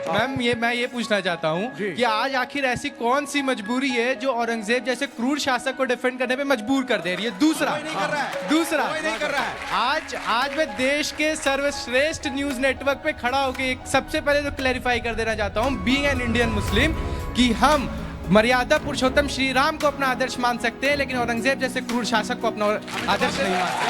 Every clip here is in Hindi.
मैम मैं ये पूछना चाहता हूँ कि आज आखिर ऐसी कौन सी मजबूरी है जो औरंगजेब जैसे क्रूर शासक को डिफेंड करने पे मजबूर कर दे रही है। दूसरा आज मैं देश के सर्वश्रेष्ठ न्यूज नेटवर्क पे खड़ा होकर एक सबसे पहले तो क्लैरिफाई कर देना चाहता हूँ, बीइंग एन इंडियन मुस्लिम, कि हम मर्यादा पुरुषोत्तम श्री राम को अपना आदर्श मान सकते हैं, लेकिन औरंगजेब जैसे क्रूर शासक को अपना आदर्श नहीं मान सकते।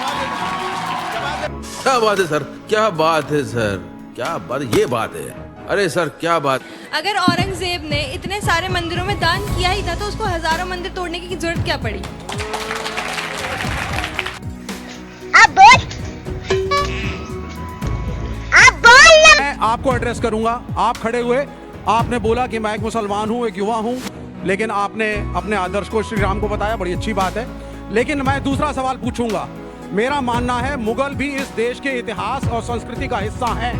क्या बात है सर, क्या बात है सर, क्या बात, ये बात है। अरे सर क्या बात। अगर औरंगजेब ने इतने सारे मंदिरों में दान किया ही था तो उसको हजारों मंदिर तोड़ने की जरूरत क्या पड़ी? मैं आपको एड्रेस करूंगा। आप खड़े हुए, आपने बोला कि मैं एक मुसलमान हूं, एक युवा हूं, लेकिन आपने अपने आदर्श को श्री राम को बताया, बड़ी अच्छी बात है। लेकिन मैं दूसरा सवाल पूछूंगा। मेरा मानना है मुगल भी इस देश के इतिहास और संस्कृति का हिस्सा हैं।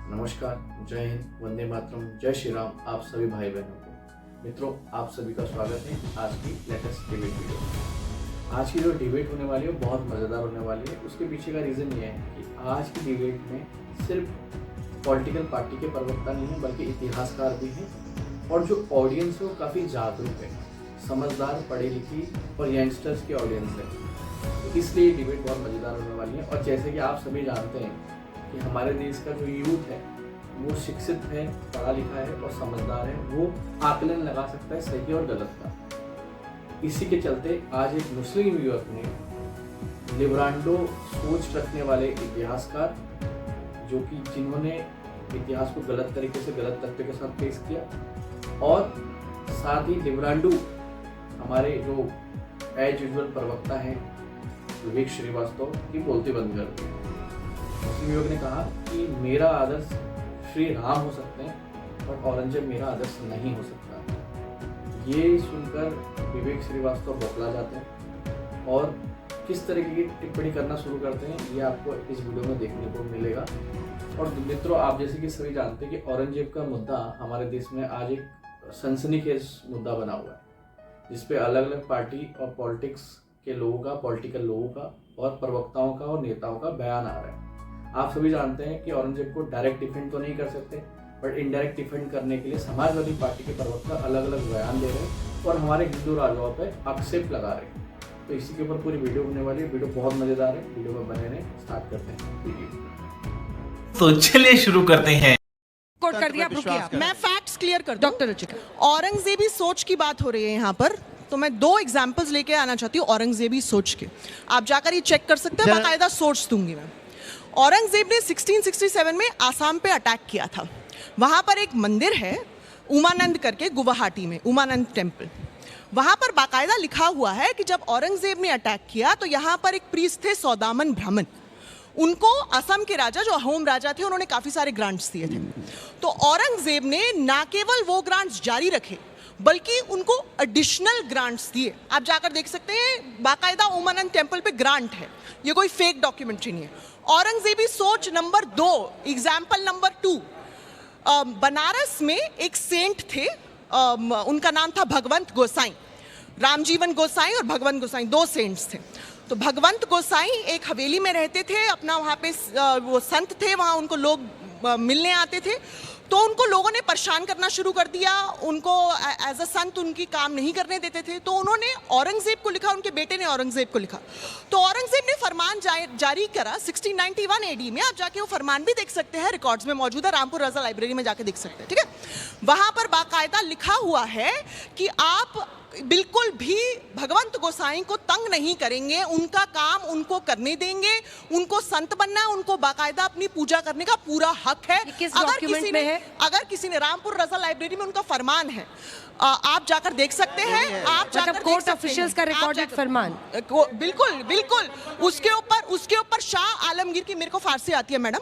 नमस्कार, जय हिंद, वंदे मातरम, जय श्री राम आप सभी भाई बहनों को। मित्रों, आप सभी का स्वागत है आज की लेटेस्ट डिबेट वीडियो। आज की जो डिबेट होने वाली है वो बहुत मज़ेदार होने वाली है। उसके पीछे का रीज़न ये है कि आज की डिबेट में सिर्फ पॉलिटिकल पार्टी के प्रवक्ता नहीं हैं बल्कि इतिहासकार भी हैं, और जो ऑडियंस है वो काफ़ी जागरूक है, समझदार, पढ़ी लिखी और यंगस्टर्स की ऑडियंस है। तो इसलिए डिबेट बहुत मज़ेदार होने वाली है। और जैसे कि आप सभी जानते हैं कि हमारे देश का जो यूथ है वो शिक्षित है, पढ़ा लिखा है और समझदार है, वो आकलन लगा सकता है सही और गलत का। इसी के चलते आज एक मुस्लिम युवक ने लिब्रांडो सोच रखने वाले इतिहासकार, जो कि जिन्होंने इतिहास को गलत तरीके से गलत तथ्य के साथ पेश किया, और साथ ही लिब्रांडो हमारे जो एज यूजुअल प्रवक्ता हैं विवेक श्रीवास्तव की बोलती बंद कर दी। मुस्लिम युवक ने कहा कि मेरा आदर्श श्री राम हो सकते हैं और औरंगजेब मेरा आदर्श नहीं हो सकता। ये सुनकर विवेक श्रीवास्तव बौखला जाते हैं और किस तरीके की टिप्पणी करना शुरू करते हैं ये आपको इस वीडियो में देखने को मिलेगा। और मित्रों, आप जैसे कि सभी जानते हैं कि औरंगजेब का मुद्दा हमारे देश में आज एक सनसनीखेज मुद्दा बना हुआ है, जिसपे अलग अलग पार्टी और पॉलिटिक्स के लोगों का, पॉलिटिकल लोगों का और प्रवक्ताओं का और नेताओं का बयान आ रहा है। आप सभी जानते हैं कि औरंगजेब को डायरेक्ट डिफेंड तो नहीं कर सकते, बट इनडायरेक्ट डिफेंड करने के लिए समाजवादी पार्टी के प्रवक्ता अलग अलग बयान दे रहे हैं और हमारे हिंदू राजाओं पे आक्षेप लगा रहे हैं। तो इसी के ऊपर पूरी वीडियो होने वाली है। वीडियो बहुत मजेदार है, वीडियो में बने रहें। स्टार्ट करते हैं वीडियो। तो चलिए शुरू करते हैं। कोट कर दिया, मैं फैक्ट्स क्लियर कर दूं। डॉक्टर रुचिका, औरंगजेबी सोच की बात हो रही है यहाँ पर, तो मैं दो एग्जांपल्स लेके आना चाहती हूँ औरंगजेबी सोच के। आप जाकर ये चेक कर सकते हैं, बाकायदा सोर्स दूंगी मैं। औरंगजेब ने 1667 में आसाम पे अटैक किया था। वहाँ पर एक मंदिर है उमानंद करके, गुवाहाटी में उमानंद टेम्पल। वहाँ पर बाकायदा लिखा हुआ है कि जब औरंगजेब ने अटैक किया तो यहाँ पर एक प्रीस्ट थे सौदामन ब्राह्मण। उनको असम के राजा, जो अहोम राजा थे, उन्होंने काफ़ी सारे ग्रांट्स दिए थे। तो औरंगजेब ने ना केवल वो ग्रांट्स जारी रखे बल्कि उनको एडिशनल ग्रांट्स दिए। आप जाकर देख सकते हैं, बाकायदा उमानंद टेम्पल पे ग्रांट है, ये कोई फेक डॉक्यूमेंट्री नहीं है। औरंगजेबी सोच नंबर 2, एग्जाम्पल नंबर 2, बनारस में एक सेंट थे, उनका नाम था भगवंत गोसाई। रामजीवन गोसाई और भगवंत गोसाई 2 सेंट्स थे। तो भगवंत गोसाई एक हवेली में रहते थे अपना, वहाँ पे वो संत थे, वहाँ उनको लोग मिलने आते थे। तो उनको लोगों ने परेशान करना शुरू कर दिया, उनको एज अ संत उनकी काम नहीं करने देते थे। तो उन्होंने औरंगजेब को लिखा, उनके बेटे ने औरंगजेब को लिखा। तो औरंगजेब ने फरमान जारी करा 1691 एडी में। आप जाके वो फरमान भी देख सकते हैं, रिकॉर्ड्स में मौजूद है, रामपुर रजा लाइब्रेरी में जाके देख सकते हैं, ठीक है। वहाँ पर बाकायदा लिखा हुआ है कि आप बिल्कुल भी भगवंत गोसाई को तंग नहीं करेंगे, उनका काम उनको करने देंगे, उनको संत बनना है, उनको बाकायदा अपनी पूजा करने का पूरा हक है। किस अगर डॉक्यूमेंट किसी में है? अगर किसी ने रामपुर रजा लाइब्रेरी में उनका फरमान है, आप जाकर देख सकते हैं। आप जाकर मतलब कोर्ट ऑफिशियल्स का रिकॉर्डेड फरमान। बिल्कुल बिल्कुल। उसके ऊपर शाह आलमगीर की, मेरे को फारसी आती है मैडम,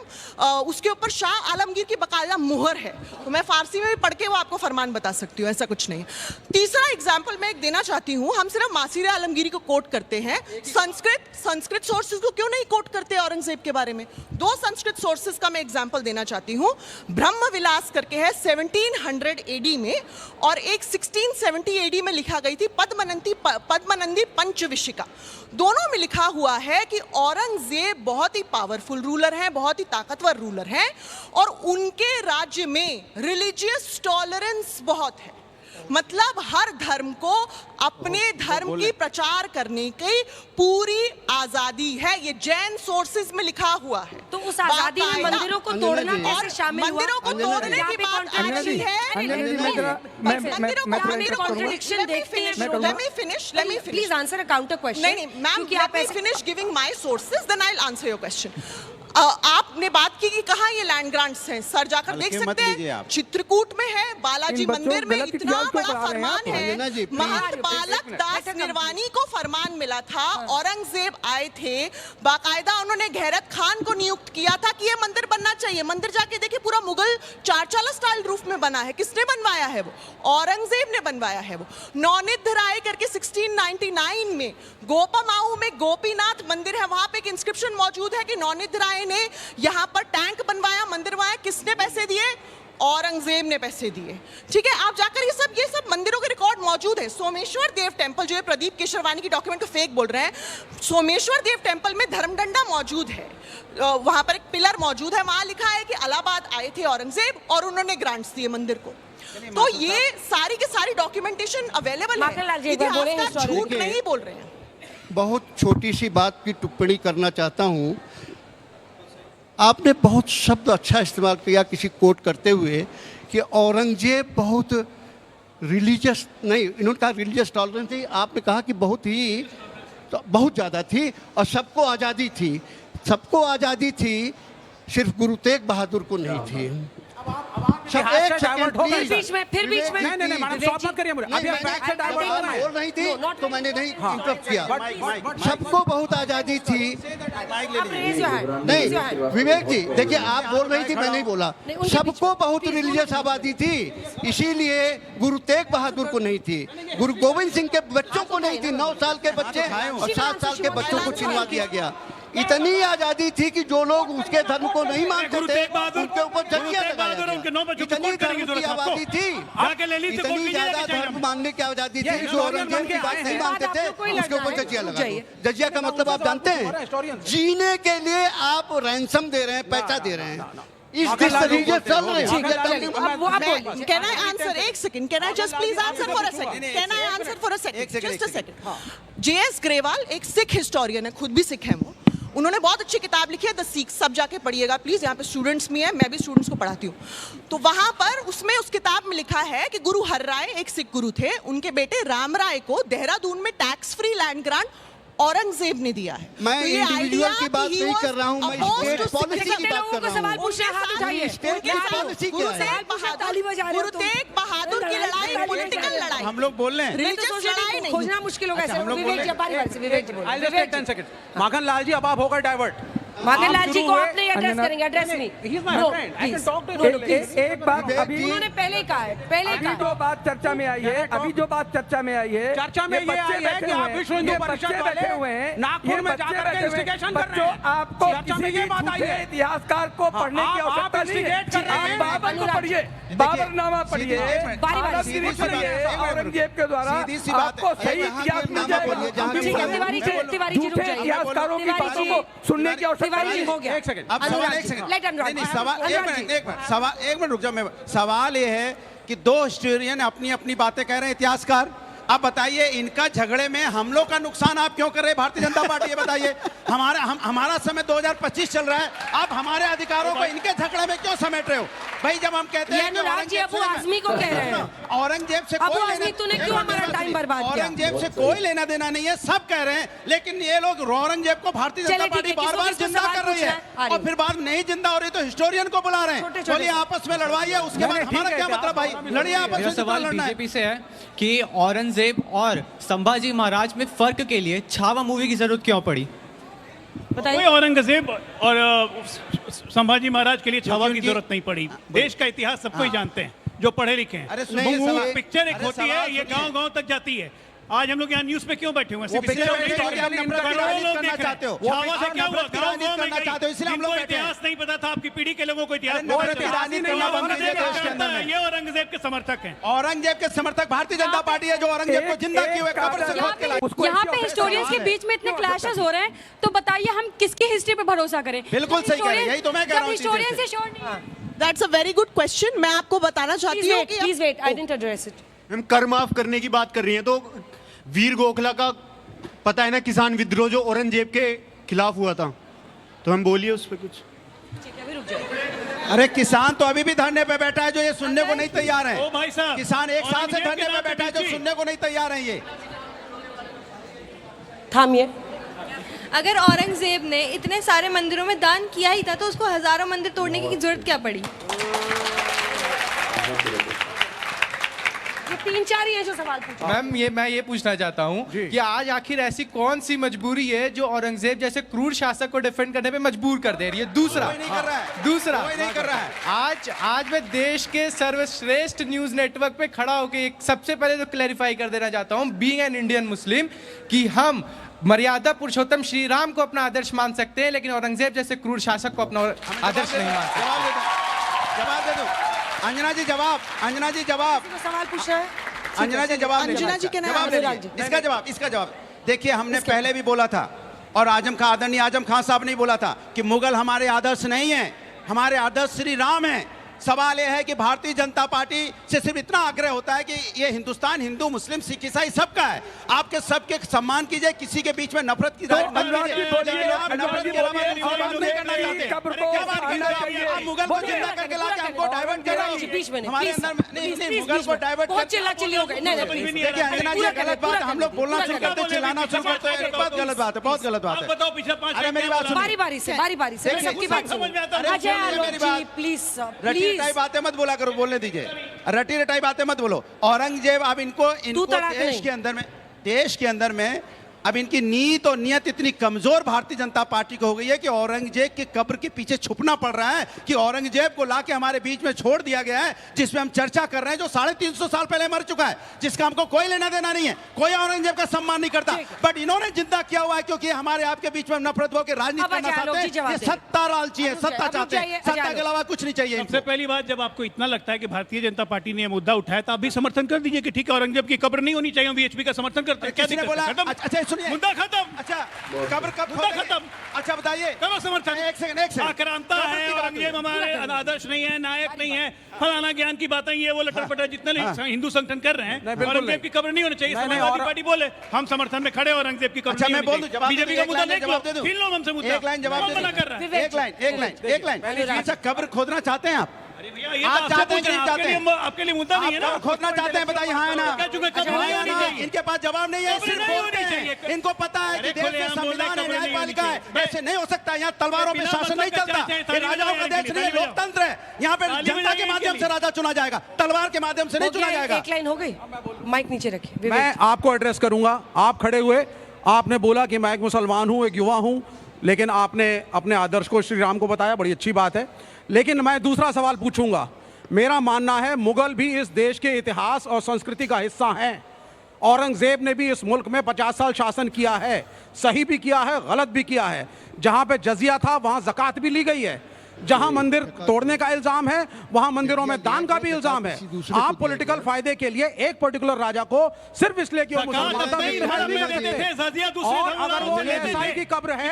उसके ऊपर शाह आलमगीर की बकायदा मुहर है। तो मैं फारसी में भी पढ़ के वो आपको फरमान बता सकती हूँ, ऐसा कुछ नहीं। तीसरा एग्जाम्पल मैं एक देना चाहती हूँ। हम सिर्फ मासीर आलमगीरी को कोट करते हैं, संस्कृत सोर्सेज को क्यों नहीं कोट करते औरंगजेब के बारे में? दो संस्कृत सोर्सेज का मैं एग्जाम्पल देना चाहती हूँ। ब्रह्म विलास करके है 1700 AD में, और एक 1670 AD में लिखा गई थी पद्मनंदी पंचविशिका। दोनों में लिखा हुआ है कि औरंगजेब बहुत ही पावरफुल रूलर हैं, बहुत ही ताकतवर रूलर हैं, और उनके राज्य में रिलीजियस टॉलरेंस बहुत है। मतलब हर धर्म को अपने धर्म की प्रचार करने की पूरी आजादी है। ये जैन सोर्सेज में लिखा हुआ है। तो उस आजादी में मंदिरों को तोड़ना कैसे शामिल हुआ? मंदिरों को तोड़ने की बात एक्चुअली है। कॉन्ट्रडिक्शन देखते हैं। Let me finish. Please answer a counter question. नहीं ma'am, let me finish giving my sources, then I'll answer your question. आपने बात की कि कहाँ ये लैंड ग्रांट्स हैं। सर जाकर देख सकते हैं, चित्रकूट में है, बालाजी मंदिर में इतना बड़ा फरमान है। महंत बालक दास निर्वाणी को फरमान मिला था, औरंगजेब आए थे, बाकायदा उन्होंने गैरत खान को नियुक्त किया था कि ये मंदिर बनना चाहिए। मंदिर जाके देखिए, पूरा मुगल चारचाला स्टाइल रूफ में बना है। किसने बनवाया है? वो औरंगजेब ने बनवाया है। वो नौनिध राय करके 1699 में गोपामाऊ में गोपीनाथ मंदिर है, वहां पे एक इंस्क्रिप्शन मौजूद है कि नौनिध राय ने यहां पर टैंक बनवाया, मंदिर बनवाया। किसने पैसे दिए? औरंगजेब ने पैसे दिए। ठीक है, आप जाकर ये सब मंदिरों के रिकॉर्ड मौजूद है। सोमेश्वर देव टेम्पल, जो है प्रदीप केशरवानी की डॉक्यूमेंट को फेक बोल रहे हैं, सोमेश्वर देव टेम्पल में धर्मडंडा मौजूद है। वहां पर एक पिलर मौजूद है, वहां लिखा है कि इलाहाबाद आए थे औरंगजेब और उन्होंने ग्रांट्स दिए मंदिर को। तो ये सारी की सारी डॉक्यूमेंटेशन अवेलेबल है। इतिहासकार झूठ नहीं बोल रहे हैं। बहुत छोटी सी बात की टिप्पणी करना चाहता हूँ। आपने बहुत शब्द अच्छा इस्तेमाल किया किसी कोट करते हुए कि औरंगजेब बहुत रिलीजियस, नहीं, इन्होंने कहा रिलीजियस टॉलरेंस थी, आपने कहा कि बहुत ज़्यादा थी और सबको आज़ादी थी। सबको आज़ादी थी, सिर्फ गुरु तेग बहादुर को नहीं थी। सब एक सेकंड प्लीज। फिर बीच में नहीं मैडम, स्टॉप मत करिए मुझे। अभी फैक्ट से डाइवर्ट करना है। बोल रही थी तो मैंने नहीं इंटरप्ट किया। सबको बहुत आज़ादी थी। नहीं विवेक जी, देखिए, आप बोल रही थी, मैं नहीं बोला। सबको बहुत रिलीजियस आबादी थी, इसीलिए गुरु तेग बहादुर को नहीं थी, गुरु गोविंद सिंह के बच्चों को नहीं थी। 9 साल के बच्चे और 7 साल के बच्चों को छिनवा दिया गया। इतनी आजादी थी कि जो लोग उसके धर्म को नहीं मानते थे उनके ऊपर जंगियां लगाया गया। इतनी धर्म की आबादी थी, इतनी ज्यादा धर्म मानने की आजादी थी कि जो औरंगजेब की बात नहीं मानते थे उसके ऊपर जजिया लगा दो। जजिया का मतलब आप जानते हैं? जीने के लिए आप रैंसम दे रहे हैं, पैसा दे रहे हैं। इस तरीके चल रहे हैं। Can I answer? एक second. Can I just please answer for a second? Can I answer for a second? Just a second. J.S. Grewal एक सिख हिस्टोरियन है, खुद भी सिख है वो। उन्होंने बहुत अच्छी किताब लिखी है द सिख, सब जाके पढ़िएगा प्लीज। यहाँ पे स्टूडेंट्स भी हैं, मैं भी स्टूडेंट्स को पढ़ाती हूँ। तो वहां पर उसमें उस किताब में लिखा है कि गुरु हर राय एक सिख गुरु थे, उनके बेटे राम राय को देहरादून में tax free land grant Aurangzeb ने दिया है। मैं तो इंडिविजुअल की बात नहीं कर रहा हूँ, मैं स्टेट पॉलिसी की बात कर रहा हूँ। सवाल पूछे, हाथ उठाइए। स्टेट पॉलिसी क्या है? गुरु तेग बहादुर की लड़ाई पॉलिटिकल लड़ाई, हम लोग बोल रहे हैं। रिलीजियस लड़ाई नहीं। खोजना मुश्किल होगा। विवेक जी, विवेक जी बोलो। I'll just take 10 seconds. Makhan Lal ji, अब आप होकर डाइवर्ट। माखन लाल जी को आप नहीं एड्रेस करेंगे, address me. He's my friend. I can talk to him. एक बात अभी उन्होंने पहले ही कहा है, पहले ही अभी कहा जो बात चर्चा में आई है, अभी जो बात चर्चा में आई है, चर्चा में ये आई है कि आप विश्व हिंदू परिषद वाले बैठे हुए हैं, नागपुर में जाकर के इंस्टिगेशन कर रहे बच्चों, हैं। आपको चर्चा में किसी ये भी बात आई झूठे है। इतिहासकार को पढ़ने की आप आवश्यकता नहीं है। instigate कर रहे हैं। आप बाबर को पढ़िए, बाबरनामा पढ़िए, आलमगीरी पढ़िए, औरंगजेब के द्वारा आपको सही इतिहास मिल जाएगा। ठीक है, तिवारी जी रुक झूठे जाइए। इतिहासकारों की बातों को सुनने की आवश्यकता तिवारी नहीं जी है। हो गया। एक सेकंड। अब सवाल एक सेकंड। Let अनुराग नहीं, जी। सवाल एक मिनट रुक जाओ। मैं सवाल ये है कि दो हिस्टोरियन अपनी अपनी बातें कह रहे हैं, इतिहासकार अब बताइए, इनका झगड़े में हम लोग का नुकसान आप क्यों कर रहे हैं भारतीय जनता पार्टी? ये बताइए। हमारा समय 2025 चल रहा है, आप हमारे अधिकारों को इनके झगड़े में क्यों समेट रहे हो? भाई जब हम कहते हैं अबू आजमी को कह रहे हैं, औरंगजेब से अबू आजमी तूने क्यों हमारा टाइम बर्बाद किया? औरंगजेब से कोई लेना देना नहीं है, सब कह रहे हैं, लेकिन ये लोग औरंगजेब को भारतीय जनता पार्टी बार बार जिंदा कर रही है और फिर बाद नहीं जिंदा हो रही तो हिस्टोरियन को बुला रहे हैं। बोलिए आपस में लड़वाइए, उसके बाद हमारा क्या मतलब? भाई लड़िए आपस में। सवाल बीजेपी से है कि औरंगजेब और संभाजी महाराज में फर्क के लिए छावा मूवी की जरूरत क्यों पड़ी? कोई औरंगजेब और संभाजी महाराज के लिए छावा की जरूरत नहीं पड़ी। देश का इतिहास सबको ही जानते हैं जो पढ़े लिखे हैं। पिक्चर एक होती है, ये गांव गांव तक जाती है। आज हम लोग यहाँ न्यूज पे क्यों बैठे हुए हैं? इतिहास नहीं पता था, आपकी पीढ़ी के लोगों को इतिहास ये औरंगजेब के समर्थक हैं। औरंगजेब के समर्थक भारतीय जनता पार्टी है जो औरंगजेब को जिंदा किए हुए कब्र से खोद के लाई। यहाँ पे हिस्टोरियंस के बीच में इतने क्लैशेस हो रहे हैं, तो बताइए हम किसकी हिस्ट्री पे भरोसा करें? बिल्कुल सही कह रहे हैं, यही तो मैं कह रहा हूँ। हिस्टोरियन से श्योर नहीं है। That's a very good question. मैं आपको बताना चाहती हूँ कि please wait, I didn't address it. हम कर माफ करने की बात कर रही हैं, तो वीर गोखला का पता है ना, किसान विद्रोह जो औरंगजेब के खिलाफ हुआ था, तो हम बोलिए उस पर कुछ। अरे किसान तो अभी भी धरने पे बैठा है जो ये सुनने को नहीं तैयार है। ओ भाई साहब, किसान एक साल से धरने पे बैठा है जो सुनने को नहीं तैयार है। ये थामिए। अगर औरंगजेब ने इतने सारे मंदिरों में दान किया ही था तो उसको हजारों मंदिर तोड़ने की जरूरत क्या पड़ी? ये 3-4 ही है जो सवाल पूछा। मैम मैं ये पूछना चाहता हूँ कि आज आखिर ऐसी कौन सी मजबूरी है जो औरंगजेब जैसे क्रूर शासक को डिफेंड करने पे मजबूर कर दे रही है? दूसरा नहीं कर रहा है। आज मैं देश के सर्वश्रेष्ठ न्यूज नेटवर्क पे खड़ा होकर एक सबसे पहले तो क्लैरिफाई कर देना चाहता हूँ, बीइंग एन इंडियन मुस्लिम, कि हम मर्यादा पुरुषोत्तम श्री राम को अपना आदर्श मान सकते हैं, लेकिन औरंगजेब जैसे क्रूर शासक को अपना आदर्श नहीं मान सकते। जवाब दे दो अंजना जी। अंजना जी जवाब। सवाल पूछ रहा है अंजना जी जवाब। अंजना जी के नाम इसका जवाब। देखिए, हमने पहले भी बोला था और आदरणीय आजम खान साहब ने बोला था कि मुगल हमारे आदर्श नहीं है, हमारे आदर्श श्री राम है। सवाल यह है कि भारतीय जनता पार्टी से सिर्फ इतना आग्रह होता है कि ये हिंदुस्तान हिंदू मुस्लिम सिख ईसाई सबका है, आपके सबके सम्मान कीजिए, किसी के बीच में नफरत की आप मुगल को जिंदा करके लाके हमको डाइवर्ट कर रहे हो हमारे अंदर। मुगल को डाइवर्ट देखिए अंजना जी, गलत बात। हम लोग बोलना शुरू करते, चिल्लाना शुरू करते हैं, बहुत गलत बात है, बहुत गलत बात है। बताओ पिछले 5 अरे मेरी बात सुनो, बारी बारी से सबकी बात समझ में आता है। अजय आलोक जी प्लीज रटी रटाई बातें मत बोला करो, बोलने दीजिए। रटी रटाई बातें मत बोलो। औरंगजेब अब इनको देश के अंदर में अब इनकी नीयत और नियत इतनी कमजोर भारतीय जनता पार्टी को हो गई है कि औरंगजेब की कब्र के पीछे छुपना पड़ रहा है कि औरंगजेब को लाके हमारे बीच में छोड़ दिया गया है, जिसमें हम चर्चा कर रहे हैं, जो 350 साल पहले मर चुका है, जिसका हमको कोई लेना देना नहीं है, कोई औरंगजेब का सम्मान नहीं करता, बट इन्होंने जिंदा किया हुआ है क्योंकि हमारे आपके बीच में नफरत हो के राजनीति करना चाहते हैं। ये सत्ता लालची है, सत्ता चाहते हैं, सत्ता के अलावा कुछ नहीं चाहिए। सबसे पहली बात, जब आपको इतना लगता है कि भारतीय जनता पार्टी ने मुद्दा उठाया तो आप भी समर्थन कर दीजिए कि ठीक है, औरंगजेब की कब्र नहीं होनी चाहिए, बीएचपी का समर्थन करते हैं। क्या बोला? अच्छा सुनिए, मुद्दा खत्म। अच्छा कब्र कब खत्म? अच्छा बताइए कब समर्थन? एक सेकंड आक्रांता है, औरंगजेब हमारे आदर्श नहीं है, नायक नहीं है, फलाना ज्ञान की बातें ये वो लटर-पटर जितने हिंदू संगठन कर रहे हैं, औरंगजेब की कब्र नहीं होनी चाहिए। समाजवादी पार्टी बोले हम समर्थन में खड़े, औरंगजेब की कब्र। अच्छा मैं बोल दूं, बीजेपी का मुद्दा नहीं, जवाब दे दूं, फिर लोग हमसे मुद्दा एक लाइन जवाब मना कर रहा है। एक लाइन। अच्छा कब्र खोदना चाहते हैं आप? आप चाहते हैं, आपके लिए मुद्दा नहीं है ना? खोदना चाहते हैं, बताइए हाँ है ना? इनके पास जवाब नहीं है, सिर्फ बोलते हैं। इनको पता है कि देश में संविधान है, न्यायपालिका है, ऐसे नहीं हो सकता। यहाँ तलवारों पे शासन नहीं चलता, ये राजाओं का देश नहीं, लोकतंत्र है। यहाँ पे जनता के माध्यम से राजा चुना जाएगा, तलवार के माध्यम से नहीं चुना जाएगा। एक लाइन हो गई, माइक नीचे रखिए। मैं आपको एड्रेस करूंगा। आप खड़े हुए, आपने बोला कि मैं एक मुसलमान हूं, एक युवा हूं, लेकिन आपने अपने आदर्श को श्री राम को बताया, बड़ी अच्छी बात है। लेकिन मैं दूसरा सवाल पूछूंगा। मेरा मानना है मुगल भी इस देश के इतिहास और संस्कृति का हिस्सा हैं। औरंगजेब ने भी इस मुल्क में 50 साल शासन किया है, सही भी किया है, गलत भी किया है। जहां पे जजिया था वहां ज़कात भी ली गई है। जहां मंदिर तोड़ने का इल्जाम है वहां मंदिरों में दान का भी इल्जाम है। आप पॉलिटिकल फायदे के लिए एक पर्टिकुलर राजा को सिर्फ इसलिए कि वो मुसलमान था, और अगर वो ईसाई की कब्र है,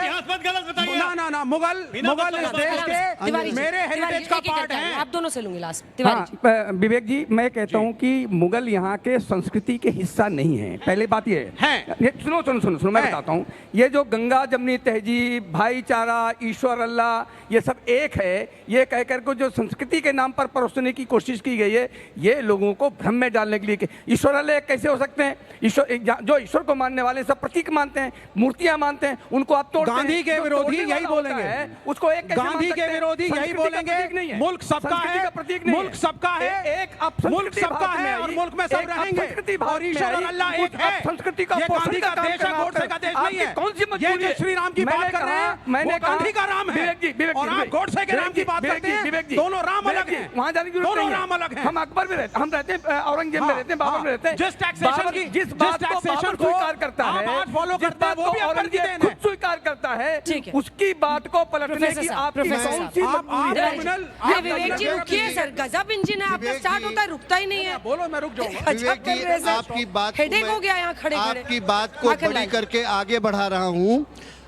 ना मुगल इस देश के मेरे हेरिटेज का पार्ट है। आप दोनों से लूंगी लास्ट। तिवारी जी। विवेक जी, मैं कहता हूं कि मुगल यहाँ के संस्कृति के हिस्सा नहीं है। पहले बात ये है, सुनो मैं बताता हूँ। ये जो गंगा जमनी तहजीब, भाईचारा, ईश्वर अल्लाह, ये सब एक है, ये कहकर को जो संस्कृति के नाम पर परोसने की कोशिश की गई है, ये लोगों को भ्रम में डालने के लिए। ईश्वर अल्लाह कैसे हो सकते हैं? ईश्वर जो ईश्वर को मानने वाले सब प्रतीक मानते हैं, मूर्तियां मानते हैं, उनको आप तोड़ते हैं। गांधी के विरोधी यही बोलेंगे, उसको एक गांधी के विरोधी यही बोलेंगे मुल्क सबका है, मुल्क सबका है, मुल्क सबका है और मुल्क में सब रहेंगे और ईश्वर और अल्लाह एक है। संस्कृति का ये गांधी का देश है, गोडसे का देश नहीं है। कौन सी ये जो श्री राम की बात कर रहे हैं, मैंने गांधी का राम है और आप गोडसे के राम की बात करते हैं। दोनों राम अलग हैं, वहाँ जाने की जरूरत नहीं है। दोनों राम अलग हैं। हम अकबर में रहते, हम रहते हैं औरंगजेब में रहते हैं, बाबर में रहते हैं। जिस टैक्सेशन की जिस बात को बाबर स्वीकार करता है, फॉलो करते हैं, वो भी औरंगजेब खुद स्वीकार करता है, उसकी बात को पलटने की आपकी कौन सी मजबूरी है? विवेक जी रुकिए सर, गजब इंजन है आपका, स्टार्ट होता है रुकता ही नहीं है। बोलो मैं रुक जाऊंगा। विवेक जी, आपकी बात हेडेक हो गया यहाँ खड़े खड़े। आपकी बात को बड़ी करके आगे बढ़ा रहा हूँ।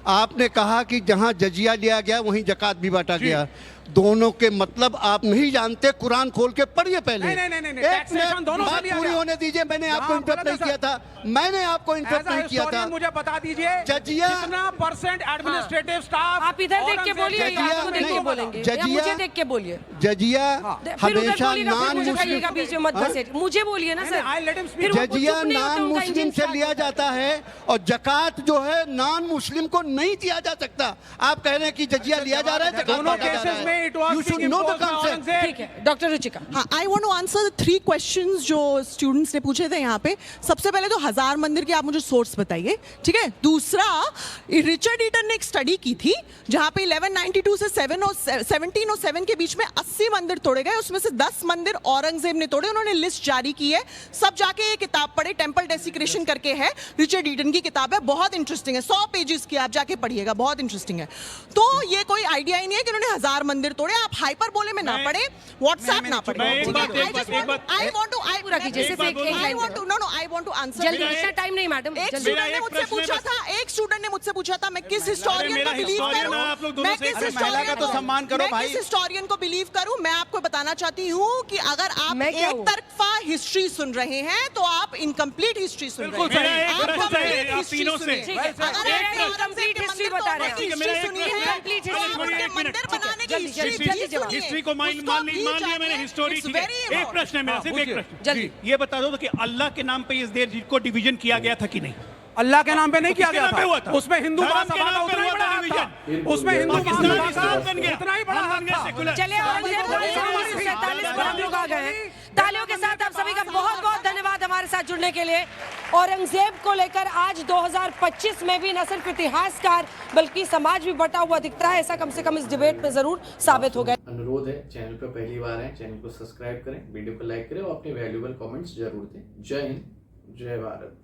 आपने कहा कि जहाँ जजिया लिया गया वहीं जकात भी बांटा गया। दोनों के मतलब आप नहीं जानते, कुरान खोल के पढ़िए पहले। नहीं, एक मिनट बात पूरी होने दीजिए। मैंने आपको इंटरप्ट नहीं किया था, मैंने आपको इंटरप्ट नहीं किया था। मुझे बता दीजिए जजिया कितना परसेंट एडमिनिस्ट्रेटिव स्टाफ। आप इधर देख के बोलिए, आपको देख के बोलेंगे, या मुझे देख के बोलिए। जजिया हमेशा नॉन मुस्लिम, बीच में मत घसीट, मुझे बोलिए ना सर। जजिया नॉन मुस्लिम से लिया जाता है और जकात जो है नॉन मुस्लिम को नहीं दिया जा सकता। आप कह रहे हैं कि जजिया लिया जा रहा है, दोनों केसेस में You should know the concept. ठीक है डॉक्टर रुचिका। हाँ, I want to answer 3 questions जो स्टूडेंट्स ने पूछे थे यहाँ पे। सबसे पहले तो हजार मंदिर के आप मुझे सोर्स बताइए, ठीक है। दूसरा, रिचर्ड ईटन ने एक स्टडी की थी जहाँ पे 1192 से 1707 के बीच में 80 मंदिर तोड़े गए, उसमें से 10 मंदिर औरंगजेब ने तोड़े। उन्होंने लिस्ट जारी की है, सब जाके ये किताब पढ़े, टेम्पल डेसिक्रेशन करके है, रिचर्ड ईटन की किताब है, बहुत इंटरेस्टिंग है, 100 पेजेस की, आप जाके पढ़िएगा, बहुत इंटरेस्टिंग है। तो ये कोई आइडिया ही नहीं है कि उन्होंने 1000 मंदिर तोड़े। आप हाइपर बोले में ना पढ़े, व्हाट्सएप ना पढ़े। I want to answer. जल्दी, इतना टाइम नहीं मैडम। एक स्टूडेंट ने मुझसे पूछा था मैं किस हिस्टोरियन को बिलीव करूं, मैं किस हिस्टोरियन को बिलीव करूं। मैं आपको बताना चाहती हूं कि अगर आप एक तरफा हिस्ट्री सुन रहे हैं तो आप इनकम्प्लीट हिस्ट्री सुन रहे हैं। आप कंप्लीट हिस्ट्री सुनिए। अगर आप कंप्लीट हिस्ट्री बता रहे हैं, हिस्ट्री सुनिए, मंदिर बनाने की हिस्ट्री को मान लिया मैंने, हिस्टोरी। एक प्रश्न है मेरा, सिर्फ एक प्रश्न। ये बता दो कि अल्लाह के नाम पे इस देश को डिवीजन किया गया था कि नहीं? अल्लाह के नाम पे नहीं किया गया था, उसमें हिंदू महासभा का उतना ही बड़ा हाथ था, उसमें हिंदू महासभा का उतना ही बड़ा हाथ था। चलिए, औरंगजेब 47 पर हम लोग आ गए हैं। तालियों के साथ आप सभी का बहुत बहुत धन्यवाद हमारे साथ जुड़ने के लिए। औरंगजेब को लेकर आज 2025 में भी न सिर्फ इतिहासकार बल्कि समाज भी बटा हुआ दिखता है, ऐसा कम से कम इस डिबेट में जरूर साबित हो गया। अनुरोध है, चैनल पर पहली बार है, चैनल को सब्सक्राइब करें, वीडियो को लाइक करें और अपने वैल्यूएबल कमेंट्स जरूर दें। जय हिंद, जय भारत।